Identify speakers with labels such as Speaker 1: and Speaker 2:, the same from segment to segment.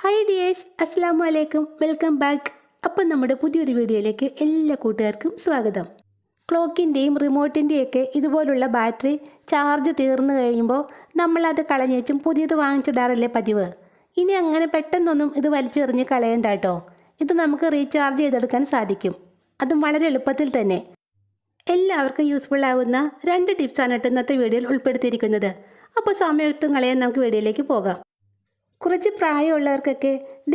Speaker 1: Hi dears, അസ്സലാമു അലൈക്കും, welcome back. അപ്പം നമ്മുടെ പുതിയൊരു വീഡിയോയിലേക്ക് എല്ലാ കൂട്ടുകാർക്കും സ്വാഗതം. ക്ലോക്കിൻ്റെയും റിമോട്ടിൻ്റെയൊക്കെ ഇതുപോലുള്ള ബാറ്ററി ചാർജ് തീർന്നു കഴിയുമ്പോൾ നമ്മളത് കളഞ്ഞേച്ചും പുതിയത് വാങ്ങിച്ചിടാറില്ലേ പതിവ്. ഇനി അങ്ങനെ പെട്ടെന്നൊന്നും ഇത് വലിച്ചെറിഞ്ഞ് കളയണ്ട കേട്ടോ. ഇത് നമുക്ക് റീചാർജ് ചെയ്തെടുക്കാൻ സാധിക്കും, അതും വളരെ എളുപ്പത്തിൽ തന്നെ. എല്ലാവർക്കും യൂസ്ഫുൾ ആവുന്ന 2 ടിപ്സാണ് കേട്ടോ ഇന്നത്തെ വീഡിയോയിൽ ഉൾപ്പെടുത്തിയിരിക്കുന്നത്. അപ്പോൾ സമയത്തും കളയാൻ നമുക്ക് വീഡിയോയിലേക്ക് പോകാം. കുറച്ച് പ്രായമുള്ളവർക്കൊക്കെ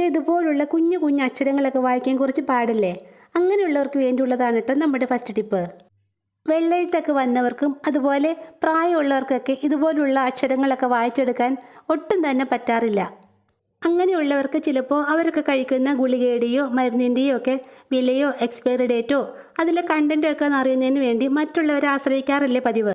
Speaker 1: ഇതുപോലുള്ള കുഞ്ഞു കുഞ്ഞു അക്ഷരങ്ങളൊക്കെ വായിക്കാൻ കുറച്ച് പാടില്ലേ. അങ്ങനെയുള്ളവർക്ക് വേണ്ടിയുള്ളതാണ് കേട്ടോ നമ്മുടെ ഫസ്റ്റ് ടിപ്പ്. വെള്ളെഴുത്തൊക്കെ വന്നവർക്കും അതുപോലെ പ്രായമുള്ളവർക്കൊക്കെ ഇതുപോലുള്ള അക്ഷരങ്ങളൊക്കെ വായിച്ചെടുക്കാൻ ഒട്ടും തന്നെ പറ്റാറില്ല. അങ്ങനെയുള്ളവർക്ക് ചിലപ്പോൾ അവരൊക്കെ കഴിക്കുന്ന ഗുളികയുടെയോ മരുന്നിൻ്റെയോ ഒക്കെ വിലയോ എക്സ്പയറി ഡേറ്റോ അതിലെ കണ്ടൻറ്റോ ഒക്കെ അറിയുന്നതിന് വേണ്ടി മറ്റുള്ളവരെ ആശ്രയിക്കാറില്ലേ പതിവ്.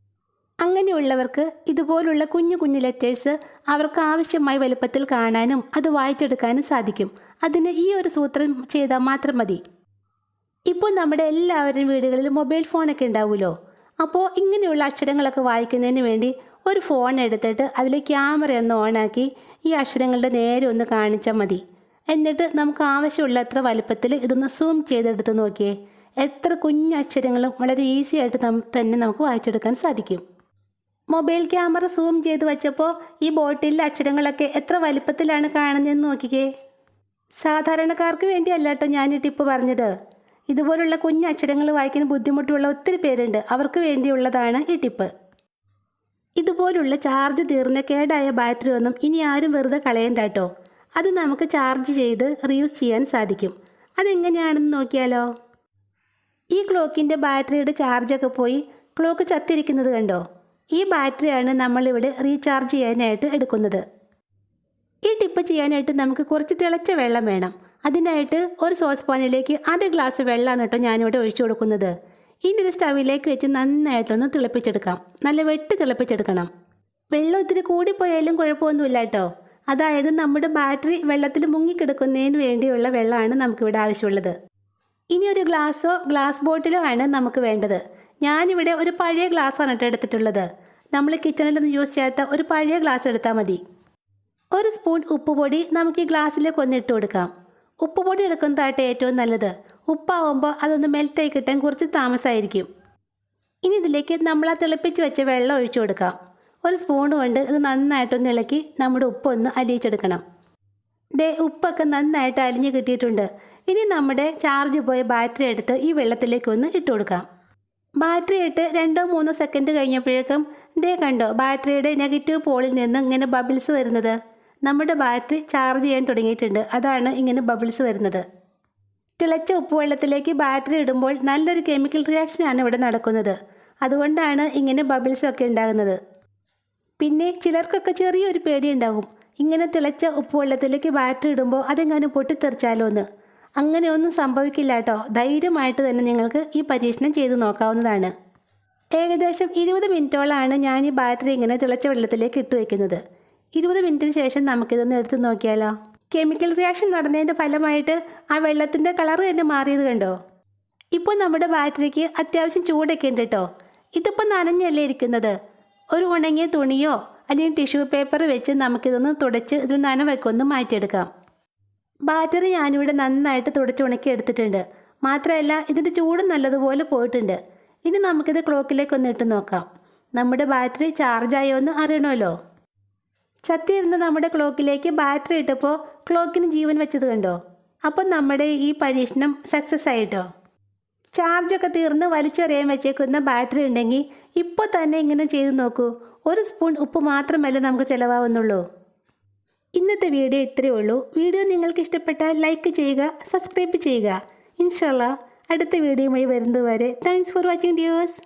Speaker 1: അങ്ങനെയുള്ളവർക്ക് ഇതുപോലുള്ള കുഞ്ഞു കുഞ്ഞു ലെറ്റേഴ്സ് അവർക്ക് ആവശ്യമായ വലുപ്പത്തിൽ കാണാനും അത് വായിച്ചെടുക്കാനും സാധിക്കും. അതിന് ഈ ഒരു സൂത്രം ചെയ്താൽ മാത്രം മതി. ഇപ്പോൾ നമ്മുടെ എല്ലാവരുടെയും വീടുകളിൽ മൊബൈൽ ഫോണൊക്കെ ഉണ്ടാവുമല്ലോ. അപ്പോൾ ഇങ്ങനെയുള്ള അക്ഷരങ്ങളൊക്കെ വായിക്കുന്നതിന് വേണ്ടി ഒരു ഫോൺ എടുത്തിട്ട് അതിൽ ക്യാമറ ഒന്ന് ഓണാക്കി ഈ അക്ഷരങ്ങളുടെ നേരെ ഒന്ന് കാണിച്ചാൽ മതി. എന്നിട്ട് നമുക്ക് ആവശ്യമുള്ള അത്ര വലുപ്പത്തിൽ ഇതൊന്ന് സൂം ചെയ്തെടുത്ത് നോക്കിയേ. എത്ര കുഞ്ഞു അക്ഷരങ്ങളും വളരെ ഈസി ആയിട്ട് തന്നെ നമുക്ക് വായിച്ചെടുക്കാൻ സാധിക്കും. മൊബൈൽ ക്യാമറ സൂം ചെയ്ത് വെച്ചപ്പോൾ ഈ ബോട്ടിലെ അക്ഷരങ്ങളൊക്കെ എത്ര വലിപ്പത്തിലാണ് കാണുന്നതെന്ന് നോക്കിക്കേ. സാധാരണക്കാർക്ക് വേണ്ടിയല്ല കേട്ടോ ഞാൻ ഈ ടിപ്പ് പറഞ്ഞത്. ഇതുപോലുള്ള കുഞ്ഞു അക്ഷരങ്ങൾ വായിക്കാൻ ബുദ്ധിമുട്ടുള്ള ഒത്തിരി പേരുണ്ട്, അവർക്ക് വേണ്ടിയുള്ളതാണ് ഈ ടിപ്പ്. ഇതുപോലുള്ള ചാർജ് തീർന്ന കേടായ ബാറ്ററി ഒന്നും ഇനി ആരും വെറുതെ കളയണ്ട കേട്ടോ. അത് നമുക്ക് ചാർജ് ചെയ്ത് റീയൂസ് ചെയ്യാൻ സാധിക്കും. അതെങ്ങനെയാണെന്ന് നോക്കിയാലോ. ഈ ക്ലോക്കിൻ്റെ ബാറ്ററിയുടെ ചാർജൊക്കെ പോയി ക്ലോക്ക് ചത്തിരിക്കുന്നത് കണ്ടോ. ഈ ബാറ്ററിയാണ് നമ്മളിവിടെ റീചാർജ് ചെയ്യാനായിട്ട് എടുക്കുന്നത്. ഈ ടിപ്പ് ചെയ്യാനായിട്ട് നമുക്ക് കുറച്ച് തിളച്ച വെള്ളം വേണം. അതിനായിട്ട് ഒരു സോസ് പാനിലേക്ക് 1/2 ഗ്ലാസ് വെള്ളമാണ് കേട്ടോ ഞാനിവിടെ ഒഴിച്ചു കൊടുക്കുന്നത്. ഇനി ഇത് സ്റ്റവിലേക്ക് വെച്ച് നന്നായിട്ടൊന്ന് തിളപ്പിച്ചെടുക്കാം. നല്ല വെട്ടി തിളപ്പിച്ചെടുക്കണം. വെള്ളം ഒത്തിരി കൂടിപ്പോയാലും കുഴപ്പമൊന്നുമില്ല കേട്ടോ. അതായത് നമ്മുടെ ബാറ്ററി വെള്ളത്തിൽ മുങ്ങിക്കിടക്കുന്നതിന് വേണ്ടിയുള്ള വെള്ളമാണ് നമുക്കിവിടെ ആവശ്യമുള്ളത്. ഇനി ഒരു ഗ്ലാസ്സോ ഗ്ലാസ് ബോട്ടിലോ ആണ് നമുക്ക് വേണ്ടത്. ഞാനിവിടെ ഒരു പഴയ ഗ്ലാസ്സാണ് കേട്ടോ എടുത്തിട്ടുള്ളത്. നമ്മൾ കിച്ചണിലൊന്നും യൂസ് ചെയ്യാത്ത ഒരു പഴയ ഗ്ലാസ് എടുത്താൽ മതി. ഒരു സ്പൂൺ ഉപ്പുപൊടി നമുക്ക് ഈ ഗ്ലാസ്സിലേക്ക് ഒന്ന് ഇട്ട് കൊടുക്കാം. ഉപ്പുപൊടി എടുക്കുന്നതായിട്ട് ഏറ്റവും നല്ലത്. ഉപ്പാവുമ്പോൾ അതൊന്ന് മെൽറ്റായി കിട്ടാൻ കുറച്ച് താമസമായിരിക്കും. ഇനി ഇതിലേക്ക് നമ്മൾ ആ തിളപ്പിച്ച് വെച്ച വെള്ളം ഒഴിച്ചു കൊടുക്കാം. ഒരു സ്പൂൺ കൊണ്ട് ഇത് നന്നായിട്ടൊന്ന് ഇളക്കി നമ്മുടെ ഉപ്പൊന്ന് അലിയിച്ചെടുക്കണം. ഉപ്പൊക്കെ നന്നായിട്ട് അലിഞ്ഞ് കിട്ടിയിട്ടുണ്ട്. ഇനി നമ്മുടെ ചാർജ് പോയ ബാറ്ററി എടുത്ത് ഈ വെള്ളത്തിലേക്കൊന്ന് ഇട്ട് കൊടുക്കാം. ബാറ്ററി ഇട്ട് 2-3 സെക്കൻഡ് കഴിഞ്ഞപ്പോഴേക്കും കണ്ടോ ബാറ്ററിയുടെ നെഗറ്റീവ് പോളിൽ നിന്ന് ഇങ്ങനെ ബബിൾസ് വരുന്നത്. നമ്മുടെ ബാറ്ററി ചാർജ് ചെയ്യാൻ തുടങ്ങിയിട്ടുണ്ട്. അതാണ് ഇങ്ങനെ ബബിൾസ് വരുന്നത്. തിളച്ച ഉപ്പുവെള്ളത്തിലേക്ക് ബാറ്ററി ഇടുമ്പോൾ നല്ലൊരു കെമിക്കൽ റിയാക്ഷനാണ് ഇവിടെ നടക്കുന്നത്. അതുകൊണ്ടാണ് ഇങ്ങനെ ബബിൾസൊക്കെ ഉണ്ടാകുന്നത്. പിന്നെ ചിലർക്കൊക്കെ ചെറിയൊരു പേടി ഉണ്ടാകും, ഇങ്ങനെ തിളച്ച ഉപ്പുവെള്ളത്തിലേക്ക് ബാറ്ററി ഇടുമ്പോൾ അതെങ്ങാനും പൊട്ടിത്തെറിച്ചാലോ എന്ന്. അങ്ങനെയൊന്നും സംഭവിക്കില്ല കേട്ടോ. ധൈര്യമായിട്ട് തന്നെ നിങ്ങൾക്ക് ഈ പരീക്ഷണം ചെയ്ത് നോക്കാവുന്നതാണ്. ഏകദേശം 20 മിനിറ്റോളാണ് ഞാൻ ഈ ബാറ്ററി ഇങ്ങനെ തിളച്ച വെള്ളത്തിലേക്ക് ഇട്ട് വയ്ക്കുന്നത്. 20 മിനിറ്റിന് ശേഷം നമുക്കിതൊന്ന് എടുത്ത് നോക്കിയാലോ. കെമിക്കൽ റിയാക്ഷൻ നടന്നതിൻ്റെ ഫലമായിട്ട് ആ വെള്ളത്തിൻ്റെ കളർ തന്നെ മാറിയത് കണ്ടോ. ഇപ്പോൾ നമ്മുടെ ബാറ്ററിക്ക് അത്യാവശ്യം ചൂടൊക്കെ ഉണ്ട് കേട്ടോ. ഇതിപ്പോൾ നനഞ്ഞല്ലേ ഇരിക്കുന്നത്. ഒരു ഉണങ്ങിയ തുണിയോ അല്ലെങ്കിൽ ടിഷ്യൂ പേപ്പർ വെച്ച് നമുക്കിതൊന്ന് തുടച്ച് ഇതിൽ നനവൊക്കെ ഒന്ന് മാറ്റിയെടുക്കാം. ബാറ്ററി ഞാനിവിടെ നന്നായിട്ട് തുടച്ച് ഉണക്കി എടുത്തിട്ടുണ്ട്. മാത്രമല്ല ഇതിൻ്റെ ചൂടും നല്ലതുപോലെ പോയിട്ടുണ്ട്. ഇനി നമുക്കിത് ക്ലോക്കിലേക്കൊന്ന് ഇട്ട് നോക്കാം. നമ്മുടെ ബാറ്ററി ചാർജായോ എന്ന് അറിയണമല്ലോ. ചത്തിയിരുന്ന നമ്മുടെ ക്ലോക്കിലേക്ക് ബാറ്ററി ഇട്ടപ്പോൾ ക്ലോക്കിന് ജീവൻ വെച്ചത് കണ്ടോ. അപ്പം നമ്മുടെ ഈ പരീക്ഷണം സക്സസ് ആയിട്ടോ. ചാർജൊക്കെ തീർന്ന് വലിച്ചെറിയാൻ വെച്ചേക്കുന്ന ബാറ്ററി ഉണ്ടെങ്കിൽ ഇപ്പോൾ തന്നെ ഇങ്ങനെ ചെയ്ത് നോക്കൂ. 1 സ്പൂൺ ഉപ്പ് മാത്രമല്ല നമുക്ക് ചിലവാകുന്നുള്ളൂ. ഇന്നത്തെ വീഡിയോ ഇത്രയേ ഉള്ളൂ. വീഡിയോ നിങ്ങൾക്ക് ഇഷ്ടപ്പെട്ടാൽ ലൈക്ക് ചെയ്യുക, സബ്സ്ക്രൈബ് ചെയ്യുക. ഇൻഷാല്ലാ അടുത്ത വീഡിയോയുമായി വരുന്നതുവരെ താങ്ക്സ് ഫോർ വാച്ചിങ് ഡിയേഴ്സ്.